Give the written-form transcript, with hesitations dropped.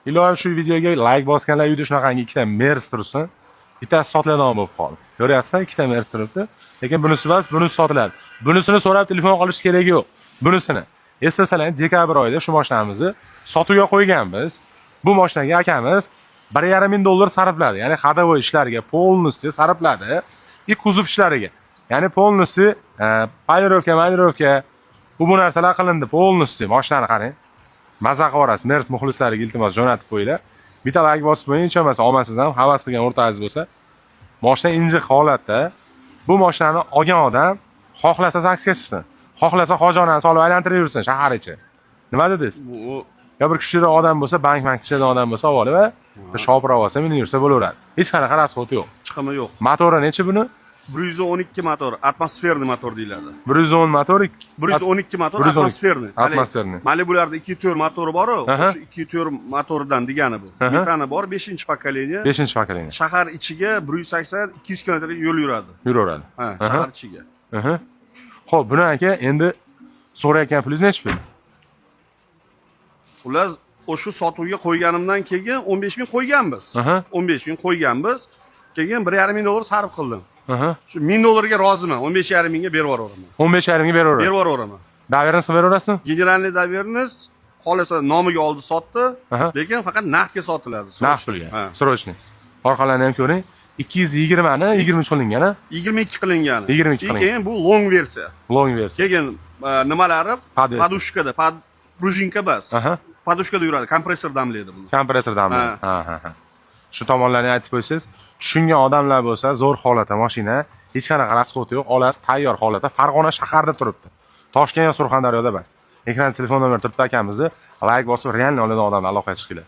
Iloyim shu videoga like bosganlar uyda shunaqangi ikkita Merz tursin. Bittasi sotiladigan bo'lib qoldi. Ko'ryapsizlar, ikkita Merz turibdi. Lekin bunisi emas, bunisi sotiladi. Bunisini so'rab telefon qilish keragi yo'q. Bunisini. Eslasalar, dekabr oyida shu mashinamizni sotuvga qo'yganmiz. Bu mashinaga akamiz $1,5 sarfladi. Ya'ni ходовой ishlariga полностью sarfladi. И kuzov ishlariga. Ya'ni полностью polirovka, bu narsalar qilindi полностью. Mashinani qarang. Maza qilasiz. Merz muxlislariga iltimos jo'natib qo'yinglar. Bitta like bosib qo'ying, hech bo'lmasa olmasiz ham, havas qilgan o'rtangiz bo'lsa. Mashina injiq holatda. Bu mashinani olgan odam xohlasa zaksga chiqsin. Xohlasa xojonani solib aylantirib yursin shahar ichi. Nima dedingiz? Ya bir kuchli odam bo'lsa, bank tishlaydigan odam bo'lsa, olib va shopira olsa, minib yursa bo'laveradi. Hech qanaqa rasxoti yo'q. Chiqimi yo'q. Motori necha buni? 112 motor, atmosferniy motor deyiladi. 110 motor, 112 motor atmosferniy. Atmosferniy. Malibularda 2.4 motori bor-ku, o'sha 2.4 motordan degani bu. Metani bor, 5-pokoleniya. 5-pokoleniya. Shahar ichiga 180-200 km yo'l yuradi. Yuraveradi. Ha, shahar ichiga. Xo'p, buni aka endi so'rayotgan pulingiz necha pul? Ular o'sha sotuvga qo'yganimdan keyin 15 ming qo'yganmiz. 15 ming qo'yganmiz. Keyin $1,500 sarf qildim. Shu $1000 ga roziman. 15,5 mingga berib yuboraman. 15,5 mingga berib yuborasiz. Berib yuboraman. Daverni berib yuborasizmi? Generalniy davernis xolasa nomiga oldi sotdi, lekin faqat naqdga sotiladi. Naqd pulga. Срочный. Orqalarini ham ko'ring. 220 ni 23 qilingan-a? 22 qilingan. 22 qilingan. Keyin bu long versiya. Long versiya. Keyin nimalari podushkada, prujinka bas. Podushkada yuradi, kompressor damlaydi buni. Kompressor damlaydi. Ha. Shu tomonlarni aytib qo'ysangiz, tushungan odamlar bo'lsa, zo'r holatda mashina, hech qanaqa rasxoti yo'q, olasiz tayyor holatda Farg'ona shaharda turibdi. Toshkent yo Surxondaryoda emas. Ekran telefon nomeri turibdi akamizni, like bosib, realni oladigan odamlar aloqaga chiqinglar.